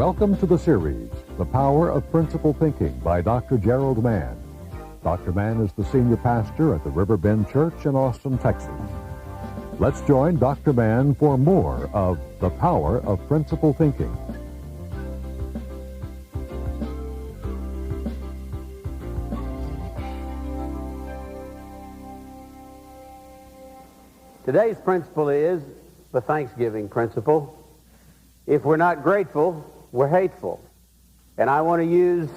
Welcome to the series, The Power of Principled Thinking by Dr. Gerald Mann. Dr. Mann is the senior pastor at the Riverbend Church in Austin, Texas. Let's join Dr. Mann for more of The Power of Principled Thinking. Today's principle is the Thanksgiving principle. If we're not grateful, we're hateful. And I want to use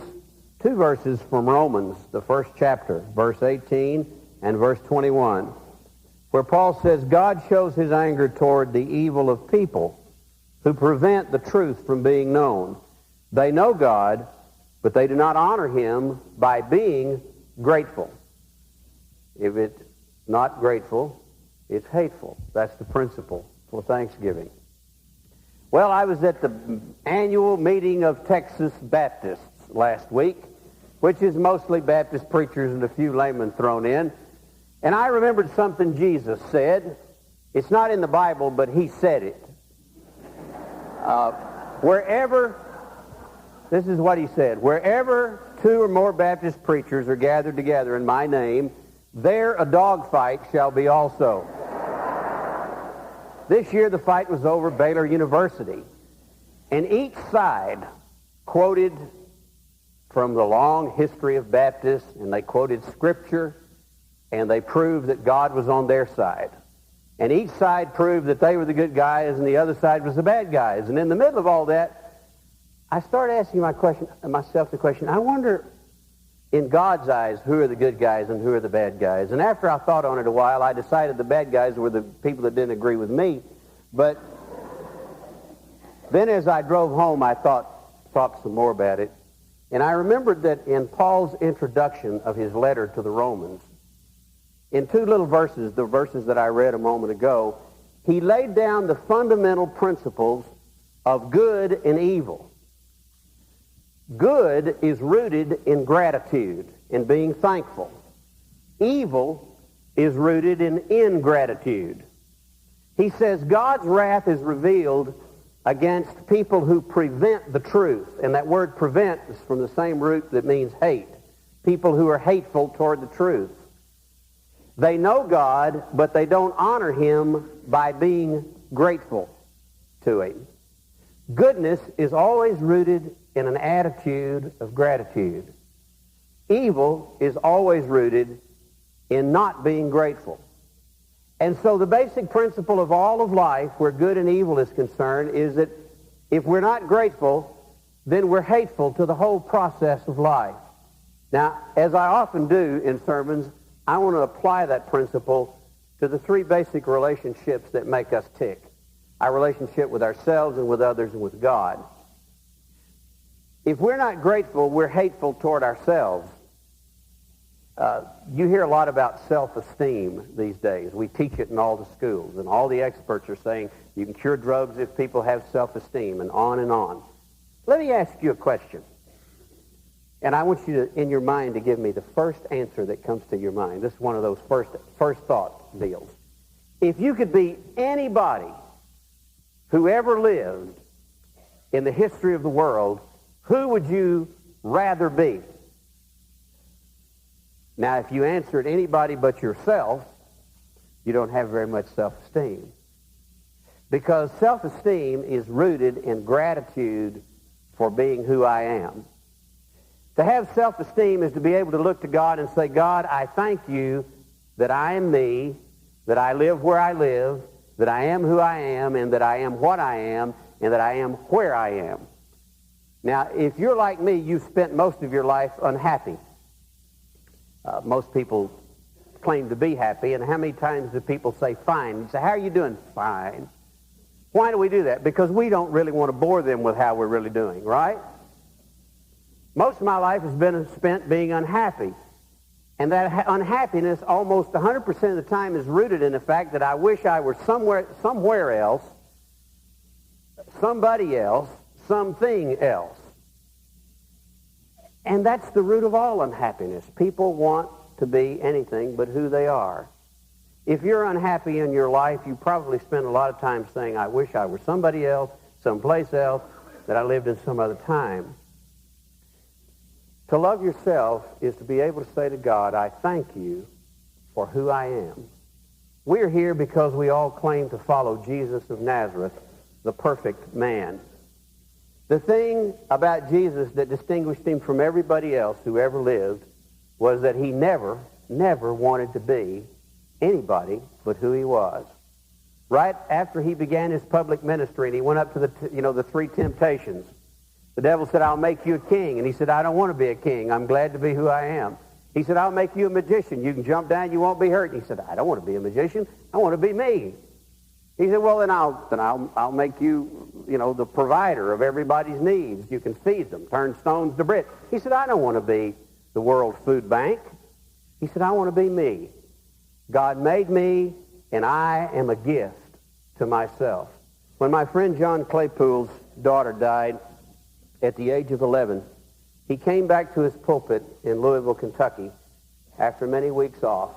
two verses from Romans, the first chapter, verse 18 and verse 21, where Paul says, God shows his anger toward the evil of people who prevent the truth from being known. They know God, but they do not honor him by being grateful. If it's not grateful, it's hateful. That's the principle for Thanksgiving. Well, I was at the annual meeting of Texas Baptists last week, which is mostly Baptist preachers and a few laymen thrown in. And I remembered something Jesus said. It's not in the Bible, but he said it. This is what he said, wherever two or more Baptist preachers are gathered together in my name, there a dogfight shall be also. This year the fight was over Baylor University, and each side quoted from the long history of Baptists, and they quoted Scripture, and they proved that God was on their side. And each side proved that they were the good guys, and the other side was the bad guys. And in the middle of all that, I started asking myself the question, I wonder, in God's eyes, who are the good guys and who are the bad guys? And after I thought on it a while, I decided the bad guys were the people that didn't agree with me. But then as I drove home, I thought some more about it. And I remembered that in Paul's introduction of his letter to the Romans, in two little verses, the verses that I read a moment ago, he laid down the fundamental principles of good and evil. Good is rooted in gratitude, in being thankful. Evil is rooted in ingratitude. He says God's wrath is revealed against people who prevent the truth. And that word prevent is from the same root that means hate. People who are hateful toward the truth. They know God, but they don't honor him by being grateful to him. Goodness is always rooted in an attitude of gratitude. Evil is always rooted in not being grateful. And so the basic principle of all of life, where good and evil is concerned, is that if we're not grateful, then we're hateful to the whole process of life. Now, as I often do in sermons, I want to apply that principle to the three basic relationships that make us tick. Our relationship with ourselves and with others and with God. If we're not grateful, we're hateful toward ourselves. You hear a lot about self-esteem these days. We teach it in all the schools, and all the experts are saying you can cure drugs if people have self-esteem, and on and on. Let me ask you a question. And I want you to, in your mind, to give me the first answer that comes to your mind. This is one of those first thought deals. If you could be anybody who ever lived in the history of the world, who would you rather be? Now, if you answered anybody but yourself, you don't have very much self-esteem. Because self-esteem is rooted in gratitude for being who I am. To have self-esteem is to be able to look to God and say, God, I thank you that I am me, that I live where I live, that I am who I am, and that I am what I am, and that I am where I am. Now, if you're like me, you've spent most of your life unhappy. Most people claim to be happy, and how many times do people say, fine? You say, how are you doing? Fine. Why do we do that? Because we don't really want to bore them with how we're really doing, right? Most of my life has been spent being unhappy. And that unhappiness almost 100% of the time is rooted in the fact that I wish I were somewhere else, somebody else, something else. And that's the root of all unhappiness. People want to be anything but who they are. If you're unhappy in your life, you probably spend a lot of time saying, I wish I were somebody else, someplace else, that I lived in some other time. To love yourself is to be able to say to God, I thank you for who I am. We're here because we all claim to follow Jesus of Nazareth, the perfect man. The thing about Jesus that distinguished him from everybody else who ever lived was that he never wanted to be anybody but who he was. Right after he began his public ministry and he went up to the three temptations, the devil said, I'll make you a king. And he said, I don't want to be a king. I'm glad to be who I am. He said, I'll make you a magician. You can jump down, you won't be hurt. And he said, I don't want to be a magician. I want to be me. He said, well, then I'll make you, the provider of everybody's needs. You can feed them, turn stones to bread. He said, I don't want to be the world food bank. He said, I want to be me. God made me, and I am a gift to myself. When my friend John Claypool's daughter died at the age of 11, he came back to his pulpit in Louisville, Kentucky, after many weeks off,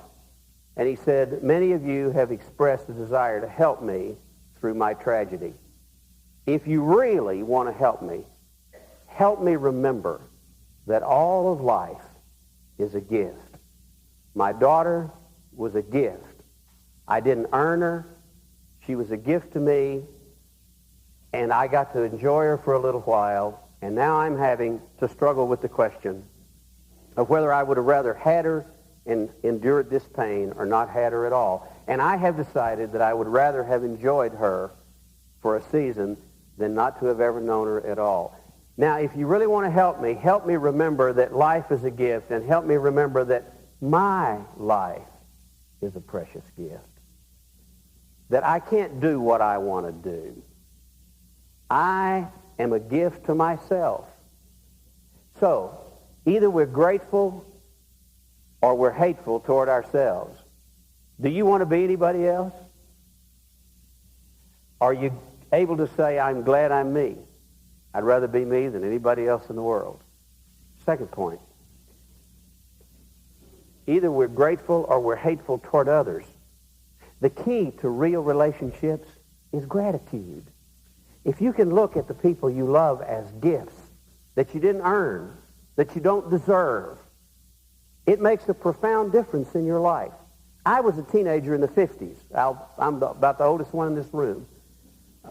and he said, many of you have expressed a desire to help me through my tragedy. If you really want to help me remember that all of life is a gift. My daughter was a gift. I didn't earn her. She was a gift to me, and I got to enjoy her for a little while, and now I'm having to struggle with the question of whether I would have rather had her and endured this pain or not had her at all. And I have decided that I would rather have enjoyed her for a season than not to have ever known her at all. Now, if you really want to help me remember that life is a gift, and help me remember that my life is a precious gift. That I can't do what I want to do. I am a gift to myself. So, either we're grateful or we're hateful toward ourselves. Do you want to be anybody else? Are you able to say, I'm glad I'm me? I'd rather be me than anybody else in the world. Second point. Either we're grateful or we're hateful toward others. The key to real relationships is gratitude. If you can look at the people you love as gifts that you didn't earn, that you don't deserve, it makes a profound difference in your life. I was a teenager in the 50s. I'm about the oldest one in this room.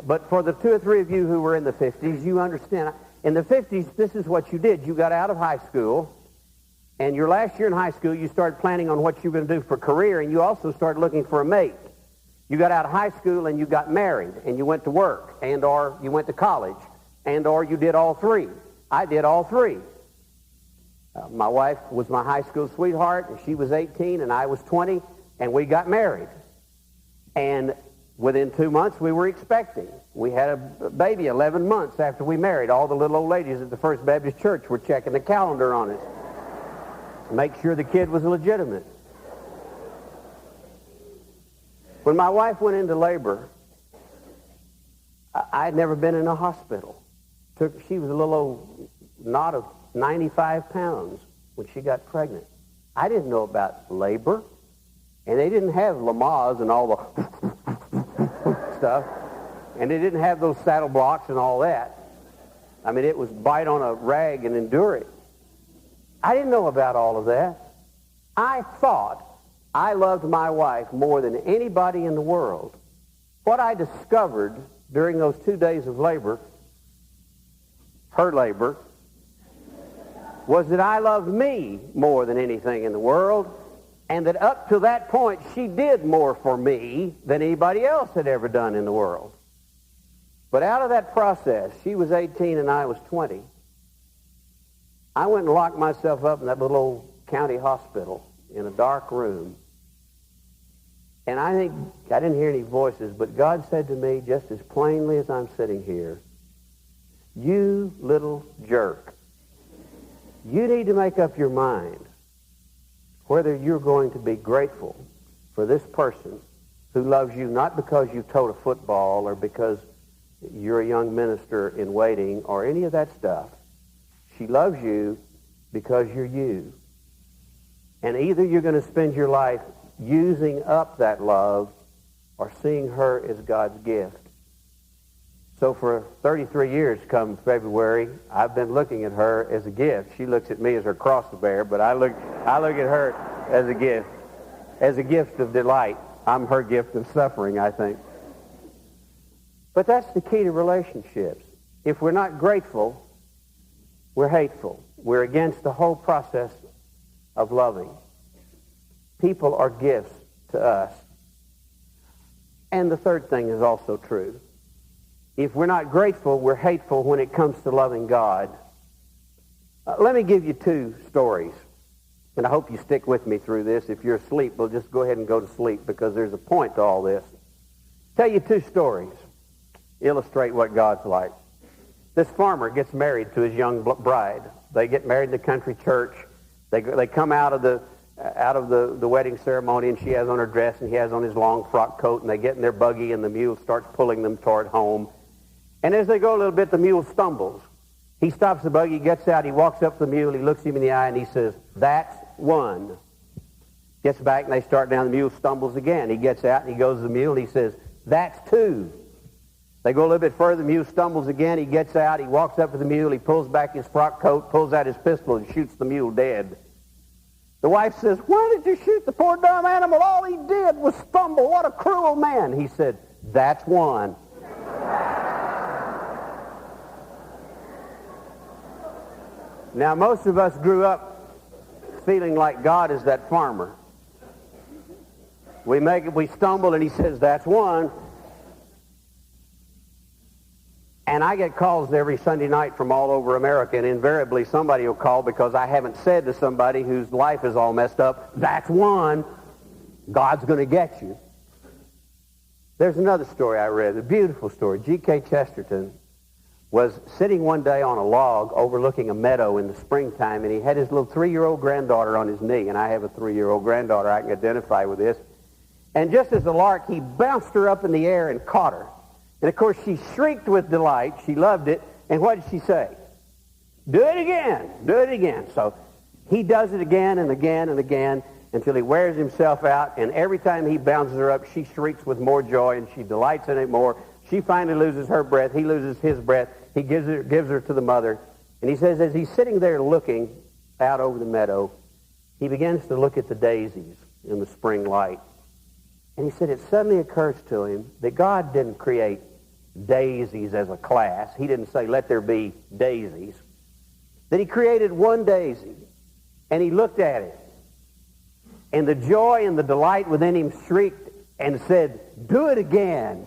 But for the two or three of you who were in the 50s, you understand. In the 50s, this is what you did. You got out of high school, and your last year in high school, you started planning on what you were going to do for a career, and you also started looking for a mate. You got out of high school, and you got married, and you went to work, and or you went to college, and or you did all three. I did all three. My wife was my high school sweetheart, and she was 18, and I was 20, and we got married. And within 2 months, we were expecting. We had a baby 11 months after we married. All the little old ladies at the First Baptist Church were checking the calendar on us to make sure the kid was legitimate. When my wife went into labor, I had never been in a hospital. She was a little old knot of 95 pounds when she got pregnant. I didn't know about labor, and they didn't have Lamaze and all the stuff, and they didn't have those saddle blocks and all that. I mean, it was bite on a rag and endure it. I didn't know about all of that. I thought I loved my wife more than anybody in the world. What I discovered during those 2 days of labor, her labor, was that I loved me more than anything in the world, and that up to that point, she did more for me than anybody else had ever done in the world. But out of that process, she was 18 and I was 20. I went and locked myself up in that little old county hospital in a dark room. And I think, I didn't hear any voices, but God said to me just as plainly as I'm sitting here, you little jerk, you need to make up your mind whether you're going to be grateful for this person who loves you not because you towed a football or because you're a young minister in waiting or any of that stuff. She loves you because you're you. And either you're going to spend your life using up that love or seeing her as God's gift. So for 33 years come February, I've been looking at her as a gift. She looks at me as her cross to bear, but I look at her as a gift of delight. I'm her gift of suffering, I think. But that's the key to relationships. If we're not grateful, we're hateful. We're against the whole process of loving. People are gifts to us. And the third thing is also true. If we're not grateful, we're hateful when it comes to loving God. Let me give you two stories. And I hope you stick with me through this. If you're asleep, well, just go ahead and go to sleep because there's a point to all this. Tell you two stories. Illustrate what God's like. This farmer gets married to his young bride. They get married in the country church. They come out of the wedding ceremony, and she has on her dress, and he has on his long frock coat, and they get in their buggy, and the mule starts pulling them toward home. And as they go a little bit, the mule stumbles. He stops the buggy, gets out, he walks up to the mule, he looks him in the eye, and he says, "That's one." Gets back, and they start down. The mule stumbles again. He gets out, and he goes to the mule, and he says, "That's two." They go a little bit further, the mule stumbles again, he gets out, he walks up to the mule, he pulls back his frock coat, pulls out his pistol, and shoots the mule dead. The wife says, "Why did you shoot the poor dumb animal? All he did was stumble. What a cruel man." He said, "That's one." Now, most of us grew up feeling like God is that farmer. We stumble, and he says, "That's one." And I get calls every Sunday night from all over America, and invariably somebody will call because I haven't said to somebody whose life is all messed up, "That's one." God's going to get you. There's another story I read, a beautiful story. G.K. Chesterton was sitting one day on a log overlooking a meadow in the springtime, and he had his little 3-year-old granddaughter on his knee, and I have a 3-year-old granddaughter. I can identify with this. And just as the lark, he bounced her up in the air and caught her. And, of course, she shrieked with delight. She loved it. And what did she say? "Do it again. Do it again." So he does it again and again and again until he wears himself out. And every time he bounces her up, she shrieks with more joy, and she delights in it more. She finally loses her breath. He loses his breath. He gives her to the mother. And he says, as he's sitting there looking out over the meadow, he begins to look at the daisies in the spring light. And he said it suddenly occurs to him that God didn't create daisies as a class. He didn't say, "Let there be daisies." That he created one daisy, and he looked at it. And the joy and the delight within him shrieked and said, "Do it again."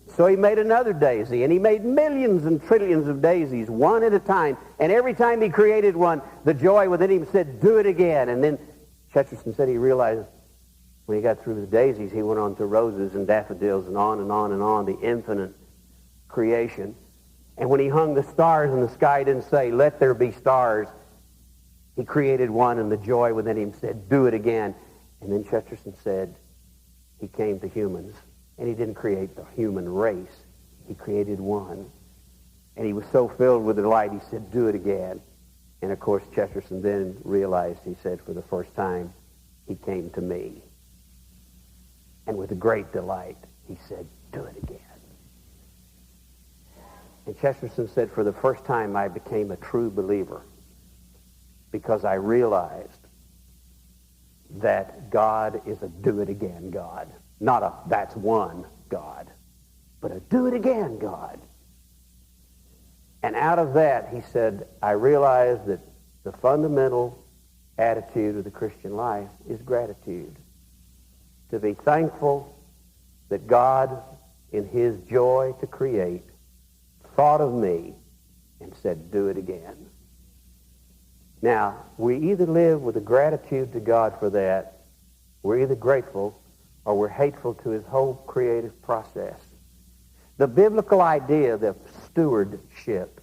So he made another daisy, and he made millions and trillions of daisies, one at a time. And every time he created one, the joy within him said, "Do it again." And then Chesterton said he realized when he got through the daisies, he went on to roses and daffodils and on and on and on, the infinite creation. And when he hung the stars in the sky, he didn't say, "Let there be stars." He created one, and the joy within him said, "Do it again." And then Chesterton said he came to humans. And he didn't create the human race. He created one. And he was so filled with delight, he said, "Do it again." And, of course, Chesterton then realized, he said, for the first time, he came to me. And with a great delight, he said, "Do it again." And Chesterton said, for the first time, I became a true believer because I realized that God is a do-it-again God. Not a "that's one" God, but a do-it-again God. And out of that, he said, I realized that the fundamental attitude of the Christian life is gratitude. To be thankful that God, in his joy to create, thought of me and said, "Do it again." Now, we either live with a gratitude to God for that, we're either grateful, or we're hateful to his whole creative process. The biblical idea of stewardship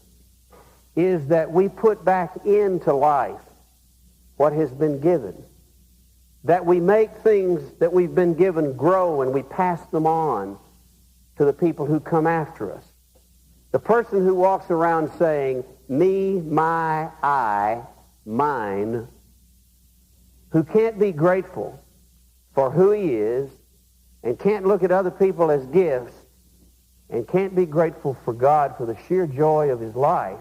is that we put back into life what has been given. That we make things that we've been given grow, and we pass them on to the people who come after us. The person who walks around saying, "Me, my, I, mine," who can't be grateful for who he is and can't look at other people as gifts and can't be grateful for God for the sheer joy of his life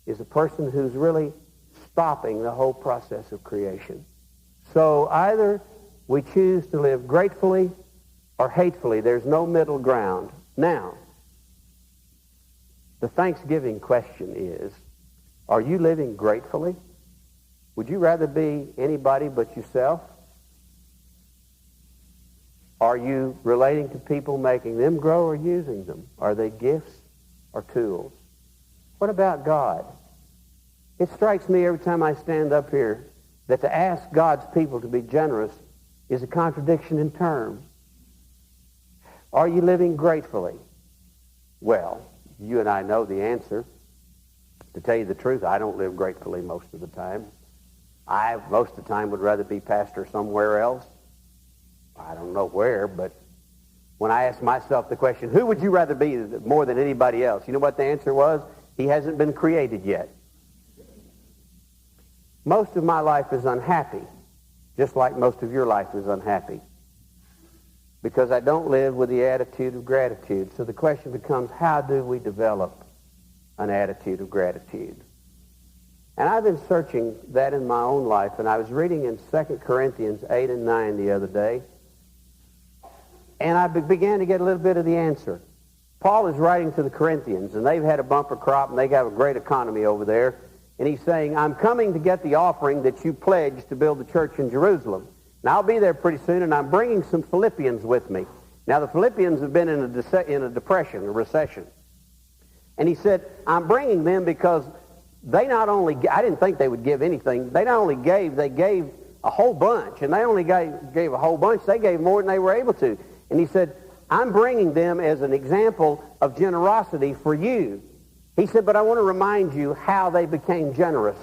is a person who's really stopping the whole process of creation. So either we choose to live gratefully or hatefully. There's no middle ground. Now, the Thanksgiving question is, are you living gratefully? Would you rather be anybody but yourself? Are you relating to people, making them grow, or using them? Are they gifts or tools? What about God? It strikes me every time I stand up here that to ask God's people to be generous is a contradiction in terms. Are you living gratefully? Well, you and I know the answer. To tell you the truth, I don't live gratefully most of the time. I, most of the time, would rather be pastor somewhere else. I don't know where, but when I asked myself the question, who would you rather be more than anybody else? You know what the answer was? He hasn't been created yet. Most of my life is unhappy, just like most of your life is unhappy, because I don't live with the attitude of gratitude. So the question becomes, how do we develop an attitude of gratitude? And I've been searching that in my own life, and I was reading in 2 Corinthians 8 and 9 the other day, and I began to get a little bit of the answer. Paul is writing to the Corinthians, and they've had a bumper crop, and they have a great economy over there. And he's saying, I'm coming to get the offering that you pledged to build the church in Jerusalem. Now, I'll be there pretty soon, and I'm bringing some Philippians with me. Now, the Philippians have been in a depression, a recession. And he said, I'm bringing them because they not only, I didn't think they would give anything. They not only gave, they gave a whole bunch. And they only gave a whole bunch. They gave more than they were able to. And he said, I'm bringing them as an example of generosity for you. He said, but I want to remind you how they became generous.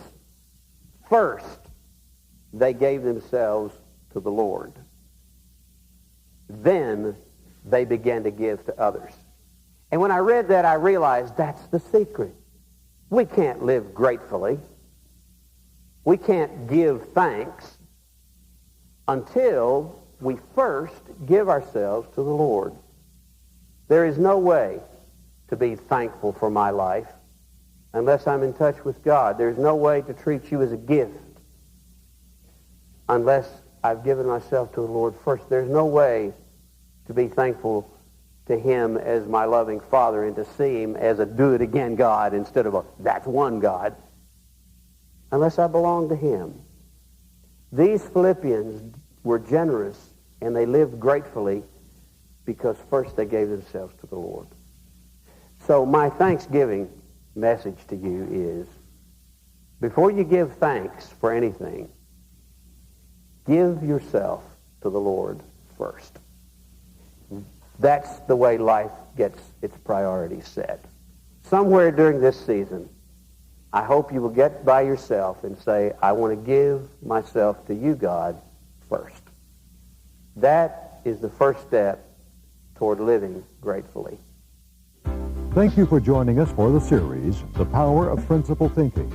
First, they gave themselves to the Lord. Then they began to give to others. And when I read that, I realized that's the secret. We can't live gratefully. We can't give thanks until we first give ourselves to the Lord. There is no way to be thankful for my life unless I'm in touch with God. There's no way to treat you as a gift unless I've given myself to the Lord first. There's no way to be thankful to him as my loving Father and to see him as a do-it-again God instead of a that's one God unless I belong to him. These Philippians were generous and they lived gratefully because first they gave themselves to the Lord. So my Thanksgiving message to you is, before you give thanks for anything, give yourself to the Lord first. That's the way life gets its priorities set. Somewhere during this season, I hope you will get by yourself and say, I want to give myself to you, God, first. That is the first step toward living gratefully. Thank you for joining us for the series, The Power of Principle Thinking.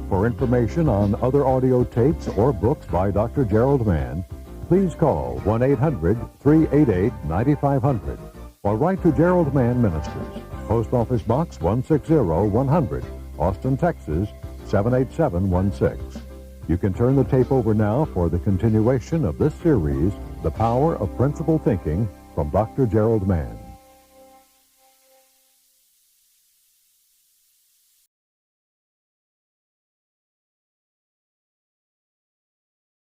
For information on other audio tapes or books by Dr. Gerald Mann, please call 1-800-388-9500 or write to Gerald Mann Ministries, Post Office Box 160-100, Austin, Texas 78716. You can turn the tape over now for the continuation of this series, The Power of Principle Thinking, from Dr. Gerald Mann.